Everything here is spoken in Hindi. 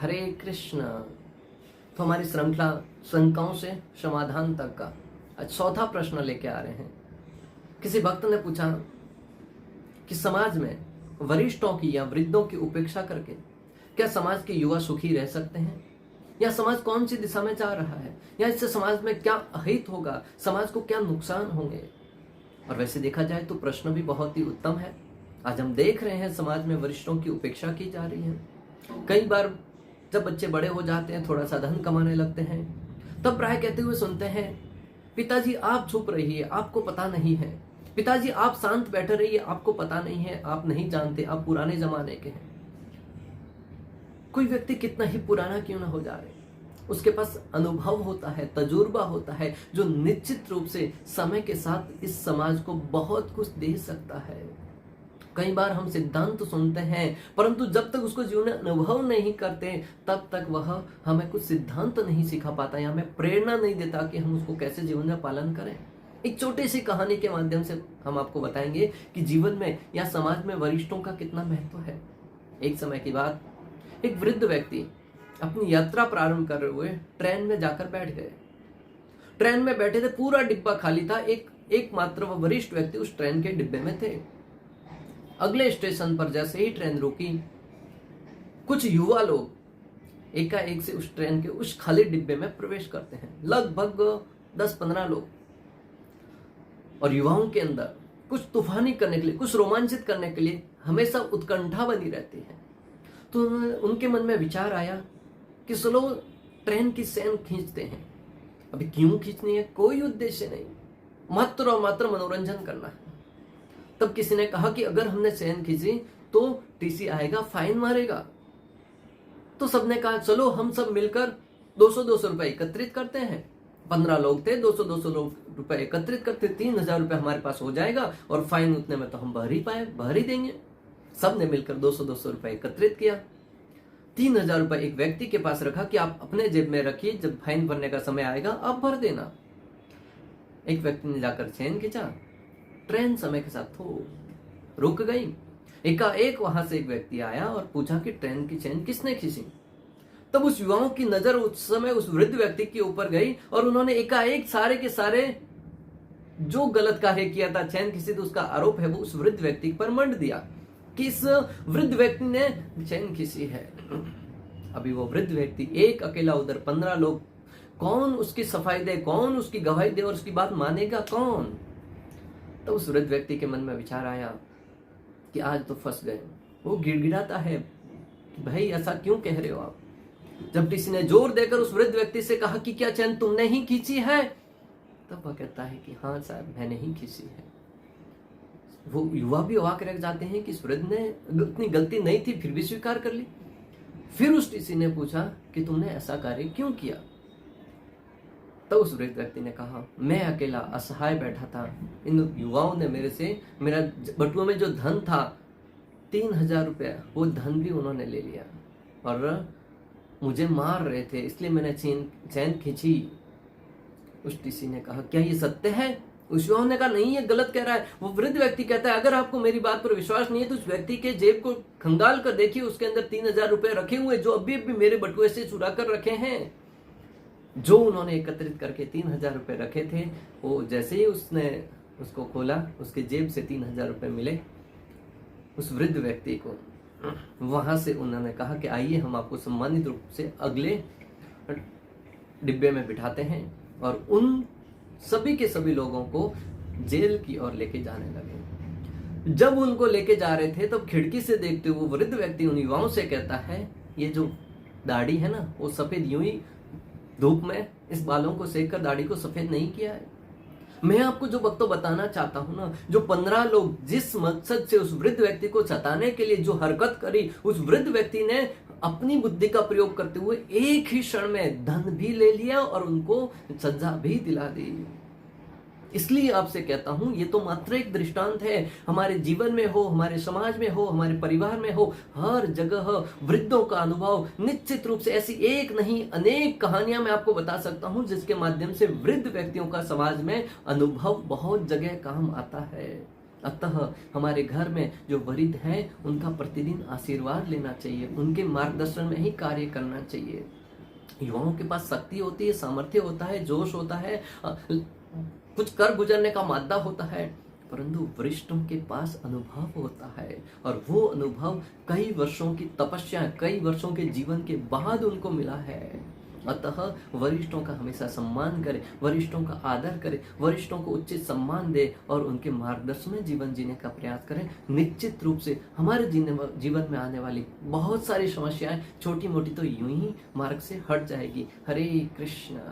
हरे कृष्ण। तो हमारी श्रृंखला शंकाओं से समाधान तक का आज चौथा प्रश्न लेके आ रहे हैं। किसी भक्त ने पूछा कि समाज में वरिष्ठों की या वृद्धों की उपेक्षा करके क्या समाज के युवा सुखी रह सकते हैं, या समाज कौन सी दिशा में जा रहा है, या इससे समाज में क्या अहित होगा, समाज को क्या नुकसान होंगे। और वैसे देखा जाए तो प्रश्न भी बहुत ही उत्तम है। आज हम देख रहे हैं समाज में वरिष्ठों की उपेक्षा की जा रही है। कई बार जब बच्चे बड़े हो जाते हैं, थोड़ा सा धन कमाने लगते हैं, तब प्राय कहते हुए सुनते हैं, पिताजी आप चुप रहिए, आपको पता नहीं है। पिताजी आप शांत बैठे रहिए, आपको पता नहीं है, आप नहीं जानते, आप पुराने जमाने के हैं। कोई व्यक्ति कितना ही पुराना क्यों ना हो जा रहे, उसके पास अनुभव होता है, तजुर्बा होता है, जो निश्चित रूप से समय के साथ इस समाज को बहुत कुछ दे सकता है। कई बार हम सिद्धांत सुनते हैं, परंतु जब तक उसको जीवन में अनुभव नहीं करते तब तक वह हमें कुछ सिद्धांत नहीं सिखा पाता, या हमें प्रेरणा नहीं देता कि हम उसको कैसे जीवन में पालन करें। एक छोटी सी कहानी के माध्यम से हम आपको बताएंगे कि जीवन में या समाज में वरिष्ठों का कितना महत्व है। एक समय की बात, एक वृद्ध व्यक्ति अपनी यात्रा प्रारंभ कर रहे हुए ट्रेन में जाकर बैठ गए। ट्रेन में बैठे थे, पूरा डिब्बा खाली था, एकमात्र वह वरिष्ठ व्यक्ति उस ट्रेन के डिब्बे में थे। अगले स्टेशन पर जैसे ही ट्रेन रुकी, कुछ युवा लोग एकाएक से उस ट्रेन के उस खाली डिब्बे में प्रवेश करते हैं, लगभग 10-15 लोग। और युवाओं के अंदर कुछ तूफानी करने के लिए, कुछ रोमांचित करने के लिए हमेशा उत्कंठा बनी रहती है। तो उनके मन में विचार आया कि चलो ट्रेन की चैन खींचते हैं। अभी क्यों खींचनी है, कोई उद्देश्य नहीं, मात्र और मात्र मनोरंजन करना है। तब किसी ने कहा कि अगर हमने चैन खींची तो टीसी आएगा, फाइन मारेगा। तो सबने कहा चलो हम सब मिलकर 200-200 रुपए एकत्रित करते हैं। 15 लोग थे, 200-200 रुपए एकत्रित करते, 3000 रुपए हमारे पास हो जाएगा, और फाइन उतने में तो हम भर ही देंगे। सबने मिलकर 200-200 रुपए एकत्रित किया। 3000 रुपए एक व्यक्ति के पास रखा कि आप अपने जेब में रखिए, जब फाइन भरने का समय आएगा आप भर देना। एक व्यक्ति ने जाकर चैन खींचा, ट्रेन समय के साथ रुक गई। एकाएक वहां से एक व्यक्ति आया और पूछा कि ट्रेन की चैन किसने खींची। तब उस युवाओं की नजर उस समय उस वृद्ध व्यक्ति के ऊपर गई, और उन्होंने एकाएक सारे के सारे जो गलत कार्य किया था, चैन खींची तो उसका आरोप है वो उस वृद्ध व्यक्ति पर मंड दिया कि इस वृद्ध व्यक्ति ने चैन खींची है। अभी वो वृद्ध व्यक्ति एक अकेला, उधर 15 लोग, कौन उसकी सफाई दे, कौन उसकी गवाही दे, और उसकी बात मानेगा कौन। तो उस वृद्ध व्यक्ति के मन में विचार आया कि आज तो फंस गए। वो गिड़गिड़ाता है कि भाई ऐसा क्यों कह रहे हो आप। जब किसी ने जोर देकर उस वृद्ध व्यक्ति से कहा कि क्या चैन तुमने ही खींची है, तब वह कहता है कि हाँ साहब मैंने ही खींची है। वो युवा भी अवाक रह जाते हैं कि इस वृद्ध ने उतनी गलती नहीं थी फिर भी स्वीकार कर ली। फिर उस टीसी ने पूछा कि तुमने ऐसा कार्य क्यों किया। तो उस वृद्ध व्यक्ति ने कहा, मैं अकेला असहाय बैठा था, इन युवाओं ने मेरा बटुए में जो धन था 3000 रुपया, वो धन भी उन्होंने ले लिया और मुझे मार रहे थे, इसलिए मैंने चैन खींची। उस टीसी ने कहा, क्या ये सत्य है? उस युवाओं ने कहा, नहीं ये गलत कह रहा है। वो वृद्ध व्यक्ति कहता है, अगर आपको मेरी बात पर विश्वास नहीं है तो उस व्यक्ति के जेब को खंगाल कर देखिए, उसके अंदर 3000 रुपए रखे हुए जो अभी मेरे बटुए से चुरा कर रखे हैं। जो उन्होंने एकत्रित करके 3000 रुपए रखे थे, वो जैसे ही उसने उसको खोला, उसके जेब से 3000 रुपए मिले। उस वृद्ध व्यक्ति को वहां से उन्होंने कहा कि आइए हम आपको सम्मानित रूप से अगले डिब्बे में बिठाते हैं, और उन सभी के सभी लोगों को जेल की ओर लेके जाने लगे। जब उनको लेके जा रहे थे तब खिड़की से देखते हुए वृद्ध व्यक्ति उन युवाओं से कहता है, ये जो दाढ़ी है ना, वो सफेद यूं ही धूप में इस बालों को सेक कर दाढ़ी को सफेद नहीं किया है। मैं आपको जो वक्त बताना चाहता हूं ना, जो 15 लोग जिस मकसद से उस वृद्ध व्यक्ति को सताने के लिए जो हरकत करी, उस वृद्ध व्यक्ति ने अपनी बुद्धि का प्रयोग करते हुए एक ही क्षण में धन भी ले लिया और उनको सजा भी दिला दी। इसलिए आपसे कहता हूं, ये तो मात्र एक दृष्टांत है। हमारे जीवन में हो, हमारे समाज में हो, हमारे परिवार में हो, हर जगह वृद्धों का अनुभव निश्चित रूप से ऐसी एक नहीं अनेक कहानियां मैं आपको बता सकता हूं, जिसके माध्यम से वृद्ध व्यक्तियों का समाज में अनुभव बहुत जगह काम आता है। अतः हमारे घर में जो वृद्ध हैं उनका प्रतिदिन आशीर्वाद लेना चाहिए, उनके मार्गदर्शन में ही कार्य करना चाहिए। युवाओं के पास शक्ति होती है, सामर्थ्य होता है, जोश होता है, कुछ कर गुजरने का मादा होता है, परंतु वरिष्ठों के पास अनुभव होता है और वो अनुभव कई वर्षों की तपस्या, कई वर्षों के जीवन के बाद उनको मिला है। अतः वरिष्ठों का हमेशा सम्मान करें, वरिष्ठों का आदर करें, वरिष्ठों को उचित सम्मान दे और उनके मार्गदर्शन में जीवन जीने का प्रयास करें। निश्चित रूप से हमारे जीवन में आने वाली बहुत सारी समस्याएं छोटी मोटी तो यूं ही मार्ग से हट जाएगी। हरे कृष्ण।